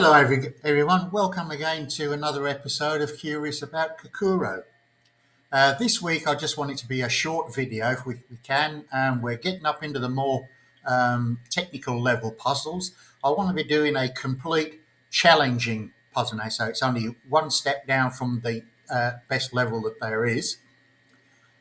Hello everyone, welcome again to another episode of Curious About Kakuro. This week I just want it to be a short video if we can. We're getting up into the more technical level puzzles. I want to be doing a complete challenging puzzle now, so it's only one step down from the best level that there is.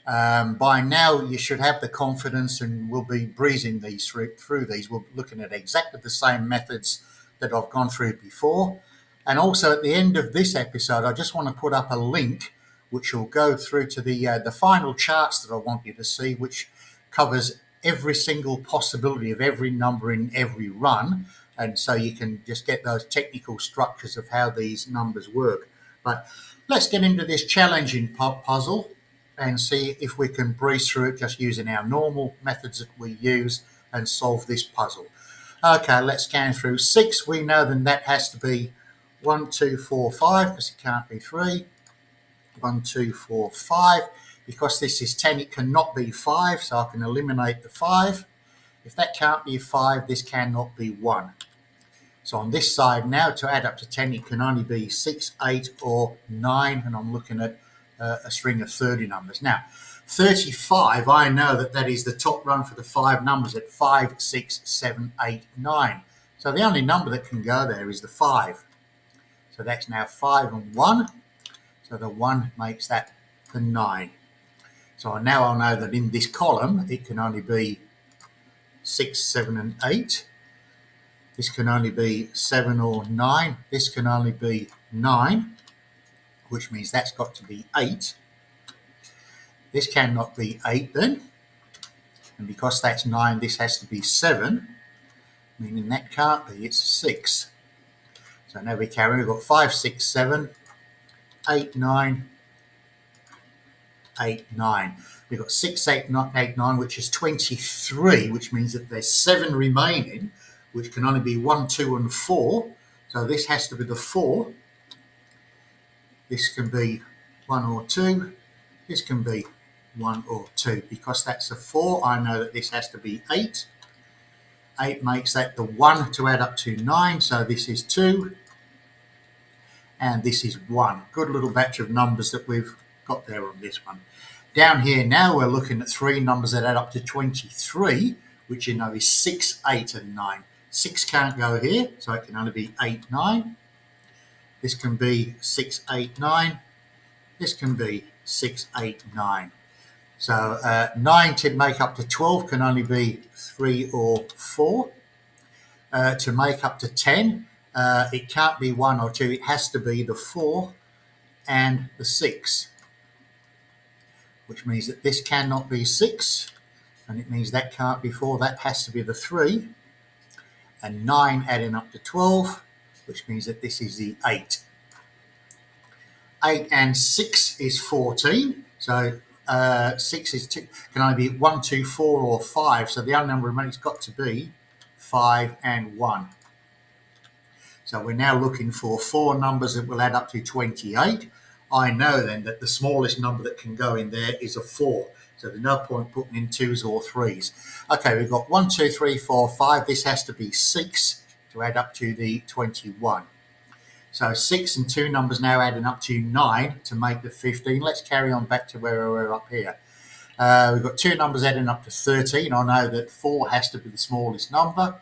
By now you should have the confidence and we'll be breezing these through these. We're looking at exactly the same methods that I've gone through before. And also at the end of this episode, I just want to put up a link which will go through to the final charts that I want you to see, which covers every single possibility of every number in every run. And so you can just get those technical structures of how these numbers work. But let's get into this challenging puzzle and see if we can breeze through it just using our normal methods that we use and solve this puzzle. Okay, let's scan through 6. We know then that has to be 1, 2, 4, 5 because it can't be 3. 1, 2, 4, 5. Because this is 10, it cannot be 5, so I can eliminate the 5. If that can't be 5, this cannot be 1. So on this side now, to add up to 10, it can only be 6, 8, or 9, and I'm looking at a string of 30 numbers. Now, 35, I know that is the top run for the 5 numbers at 5, 6, 7, 8, 9. So the only number that can go there is the 5. So that's now 5 and 1. So the 1 makes that the 9. So now I'll know that in this column, it can only be 6, 7, and 8. This can only be 7 or 9. This can only be 9. Which means that's got to be 8. This cannot be 8 then. And because that's 9, this has to be 7, meaning that can't be, it's 6. So now we carry, we've got 5, 6, 7, 8, 9, 8, 9. We've got 6, 8, 9, which is 23, which means that there's 7 remaining, which can only be 1, 2, and 4. So this has to be the 4. This can be 1 or 2. This can be 1 or 2. Because that's a 4, I know that this has to be 8. 8 makes that the 1 to add up to 9. So this is 2. And this is 1. Good little batch of numbers that we've got there on this one. Down here now we're looking at 3 numbers that add up to 23, which you know is 6, 8, and 9. 6 can't go here, so it can only be 8, 9. This can be 6, 8, 9. This can be 6, 8, 9. So 9 to make up to 12 can only be 3 or 4. To make up to 10, it can't be 1 or 2. It has to be the 4 and the 6, which means that this cannot be 6, and it means that can't be 4. That has to be the 3, and 9 adding up to 12, which means that this is the 8. 8 and 6 is 14. So 6 is 2, can only be 1, 2, 4, or 5. So the only number remaining has got to be 5 and 1. So we're now looking for 4 numbers that will add up to 28. I know then that the smallest number that can go in there is a 4. So there's no point putting in 2s or 3s. Okay, we've got 1, 2, 3, 4, 5. This has to be 6 to add up to the 21. So 6 and 2 numbers now adding up to 9 to make the 15. Let's carry on back to where we're up here. We've got 2 numbers adding up to 13. I know that 4 has to be the smallest number.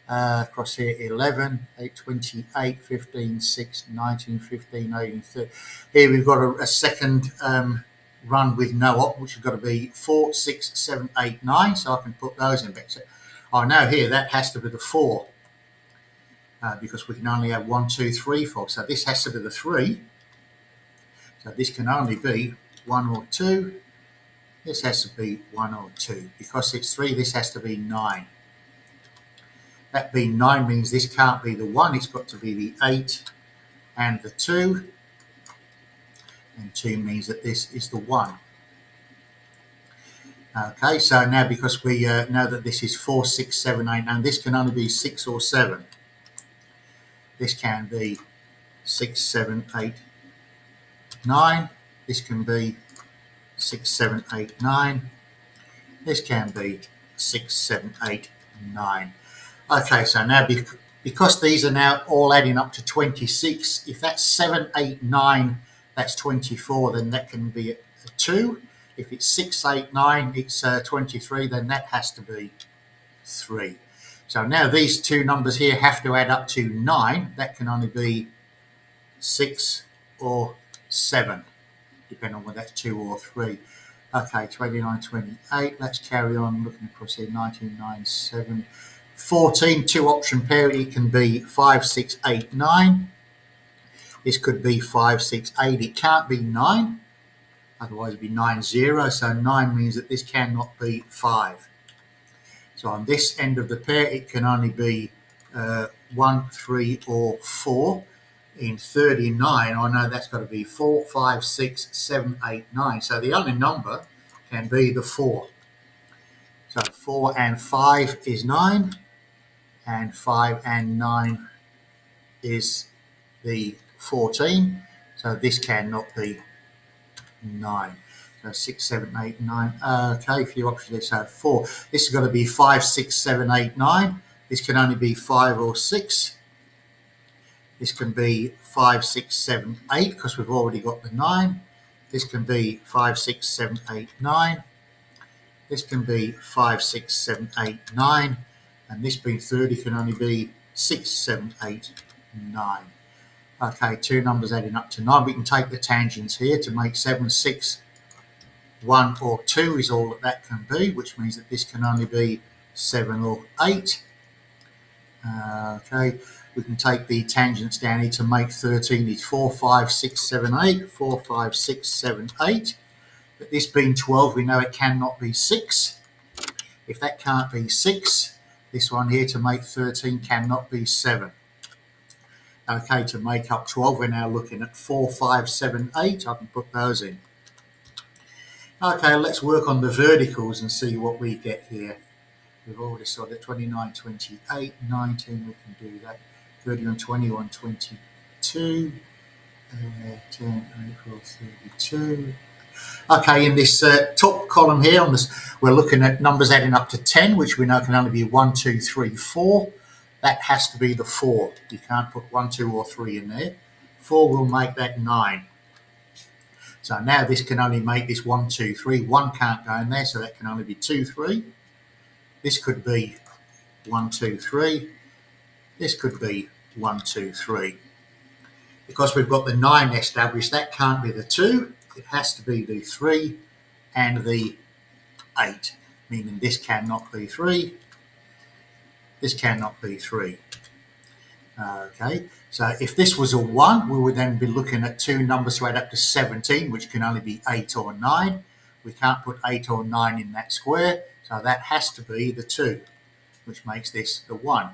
Across here, 11, 8, 28, 15, 6, 19, 15, 18, 30. Here we've got a second run with no op, which has got to be 4, 6, 7, 8, 9. So I can put those in back. So I know here that has to be the 4. Because we can only have 1, 2, 3, 4. So this has to be the 3. So this can only be 1 or 2. This has to be 1 or 2. Because it's 3, this has to be 9. That being 9 means this can't be the 1. It's got to be the 8 and the 2. And 2 means that this is the 1. Okay, so now because we know that this is 4, 6, 7, 8, and this can only be 6 or 7. This can be 6, 7, 8, 9. This can be 6, 7, 8, 9. This can be 6, 7, 8, 9. Okay, so now because these are now all adding up to 26, if that's 7, 8, 9, that's 24, then that can be a 2. If it's 6, 8, 9, it's 23, then that has to be 3. So now these two numbers here have to add up to 9. That can only be 6 or 7, depending on whether that's 2 or 3. Okay, 29, 28. Let's carry on looking across here. 19, 9, 7. 14, two option pair. It can be 5, 6, 8, 9. This could be 5, 6, 8. It can't be 9. Otherwise, it'd be 9, 0. So 9 means that this cannot be 5. So on this end of the pair, it can only be 1, 3, or 4. In 39, I know that's got to be 4, 5, 6, 7, 8, 9. So the only number can be the 4. So 4 and 5 is 9, and 5 and 9 is the 14. So this cannot be 9. So 6, 7, 8, 9. Okay, a few options there. So 4. This has got to be 5, 6, 7, 8, 9. This can only be 5 or 6. This can be 5, 6, 7, 8 because we've already got the 9. This can be 5, 6, 7, 8, 9. This can be 5, 6, 7, 8, 9. And this being 30 can only be 6, 7, 8, 9. Okay, two numbers adding up to 9. We can take the tangents here to make 7, 6, 1 or 2 is all that can be, which means that this can only be 7 or 8. Okay, we can take the tangents down here to make 13 is 4, 5, 6, 7, 8. 4, 5, 6, 7, 8. But this being 12, we know it cannot be 6. If that can't be 6, this one here to make 13 cannot be 7. Okay, to make up 12, we're now looking at 4, 5, 7, 8. I can put those in. Okay, let's work on the verticals and see what we get here. We've already saw that 29, 28, 19, we can do that. 31, 21, 22, 10, 84, 32. Okay, in this top column here, we're looking at numbers adding up to 10, which we know can only be 1, 2, 3, 4. That has to be the 4. You can't put 1, 2, or 3 in there. 4 will make that 9. So now this can only make this 1, 2, 3. 1 can't go in there, so that can only be 2, 3. This could be 1, 2, 3. This could be 1, 2, 3. Because we've got the 9 established, that can't be the 2. It has to be the 3 and the 8, meaning this cannot be 3. This cannot be 3. Okay, so if this was a 1, we would then be looking at two numbers to add up to 17, which can only be 8 or 9. We can't put 8 or 9 in that square, so that has to be the 2, which makes this the 1.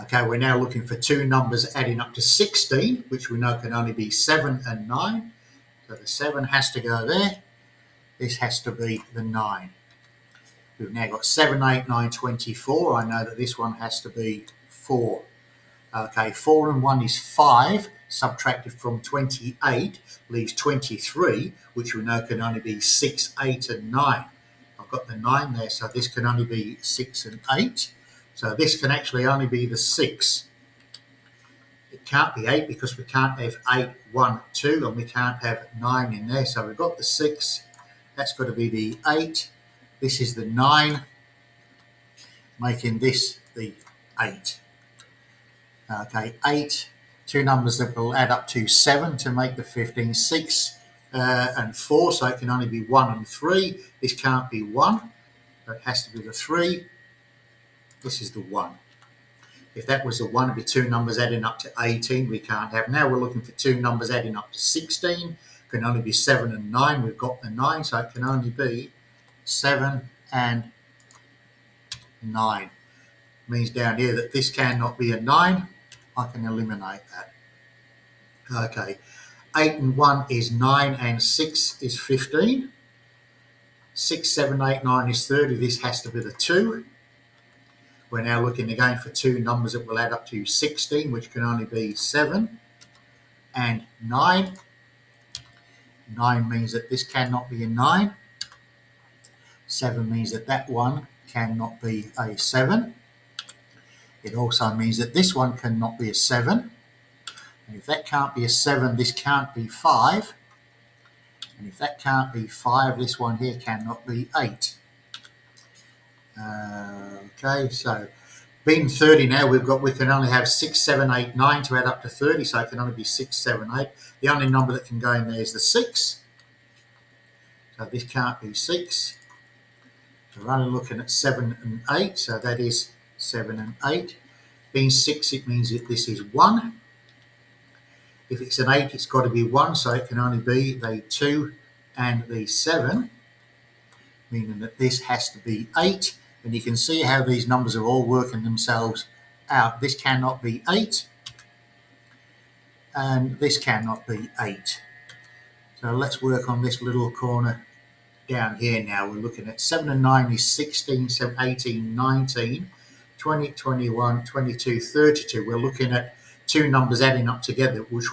Okay, we're now looking for two numbers adding up to 16, which we know can only be 7 and 9. So the 7 has to go there. This has to be the 9. We've now got 7, 8, 9, 24. I know that this one has to be 4. Okay, 4 and 1 is 5. Subtracted from 28 leaves 23, which we know can only be 6, 8, and 9. I've got the 9 there, so this can only be 6 and 8. So this can actually only be the 6. It can't be 8 because we can't have 8, 1, 2, and we can't have 9 in there. So we've got the 6. That's got to be the 8. This is the 9, making this the 8. Okay, 8. Two numbers that will add up to 7 to make the 15. 6 and 4, so it can only be 1 and 3. This can't be 1. So it has to be the 3. This is the 1. If that was the 1, it'd be two numbers adding up to 18. We can't have. Now we're looking for two numbers adding up to 16. It can only be 7 and 9. We've got the 9, so it can only be 7 and 9. Means down here that this cannot be a 9. I can eliminate that. Okay. 8 and 1 is 9 and 6 is 15. 6, 7, 8, 9 is 30. This has to be the 2. We're now looking again for two numbers that will add up to 16, which can only be 7 and 9. 9 means that this cannot be a 9. 7 means that that one cannot be a 7. It also means that this one cannot be a 7. And if that can't be a 7, this can't be 5. And if that can't be 5, this one here cannot be 8. Okay, so being 30 now, we can only have 6, 7, 8, 9 to add up to 30, so it can only be 6, 7, 8. The only number that can go in there is the 6. So this can't be 6. So we're only looking at 7 and 8, so that is 7 and 8. Being 6, it means that this is 1. If it's an 8, it's got to be 1, so it can only be the 2 and the 7, meaning that this has to be 8. And you can see how these numbers are all working themselves out. This cannot be 8, and this cannot be 8. So let's work on this little corner down here now. We're looking at 7 and 9 is 16, 7, 18, 19, 20, 21, 22, 32. We're looking at two numbers adding up together, which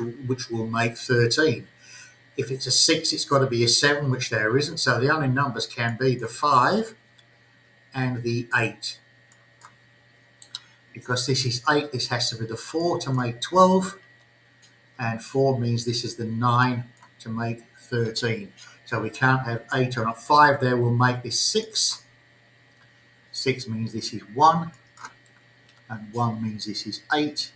will make 13. If it's a 6, it's got to be a 7, which there isn't. So the only numbers can be the 5 and the 8. Because this is 8, this has to be the 4 to make 12. And 4 means this is the 9 to make 13. So we can't have 8 or not. 5 there will make this 6. 6 means this is 1. And 1 means this is 8.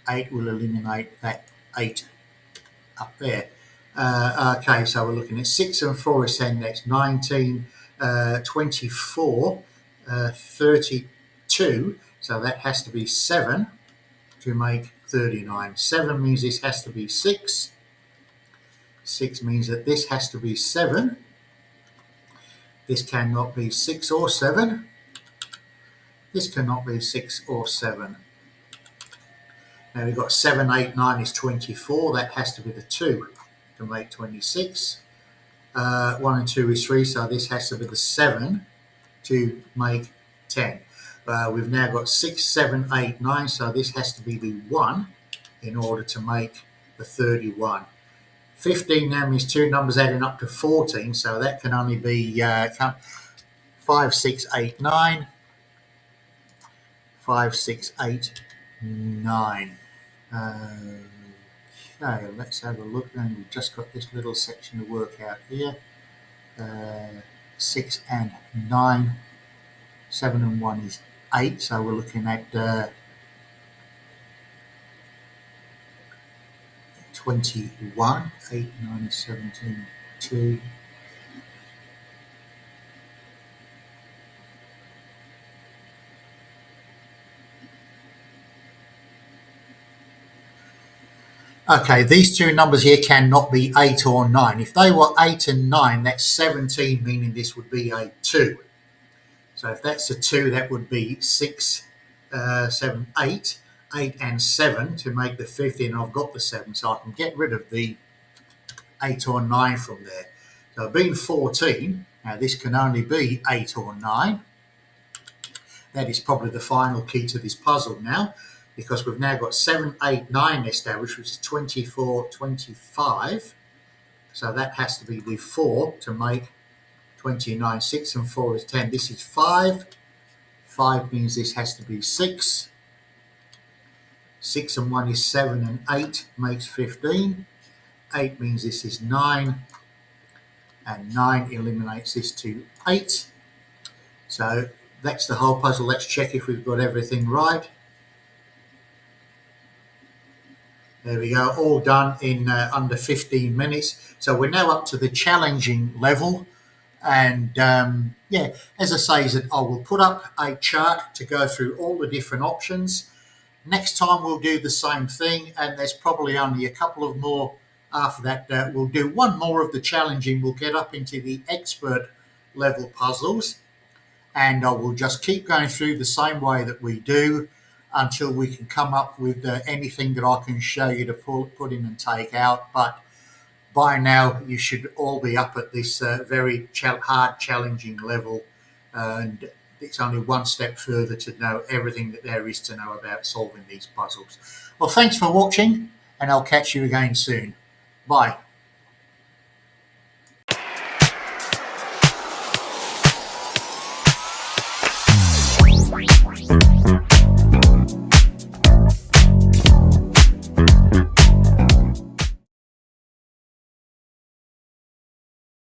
8 will eliminate that 8 up there. Okay, so we're looking at 6 and 4 is 10, that's 19, 24, 32. So that has to be 7 to make 39. 7 means this has to be 6. 6 means that this has to be 7. This cannot be 6 or 7. This cannot be 6 or 7. Now we've got 7, 8, 9 is 24. That has to be the 2 to make 26. 1 and 2 is 3, so this has to be the 7 to make 10. We've now got 6, 7, 8, 9, so this has to be the 1 in order to make the 31. 15 now means two numbers adding up to 14, so that can only be 5, 6, 8, 9. 5, 6, 8, 9. Okay, let's have a look then. We've just got this little section to work out here. 6 and 9. 7 and 1 is 8, so we're looking at 21. 8, 9 is 17, 2. Okay, these two numbers here cannot be 8 or 9. If they were 8 and 9, that's 17, meaning this would be a 2. So if that's a 2, that would be 6, 7, 8. 8 and 7 to make the 50, and I've got the 7, so I can get rid of the 8 or 9 from there. So being 14, now this can only be 8 or 9. That is probably the final key to this puzzle now, because we've now got 7, 8, 9 established, which is 24, 25. So that has to be the 4 to make 29. 6 and 4 is 10. This is 5. 5 means this has to be 6. 6 and 1 is 7, and 8 makes 15. 8 means this is 9. And 9 eliminates this to 8. So that's the whole puzzle. Let's check if we've got everything right. There we go, all done in under 15 minutes. So we're now up to the challenging level. And yeah, as I say, is that I will put up a chart to go through all the different options. Next time we'll do the same thing, and there's probably only a couple of more after that. We'll do one more of the challenging. We'll get up into the expert level puzzles, and I will just keep going through the same way that we do until we can come up with anything that I can show you to put in and take out. But by now you should all be up at this very hard, challenging level, and it's only one step further to know everything that there is to know about solving these puzzles. Well, thanks for watching, and I'll catch you again soon. Bye.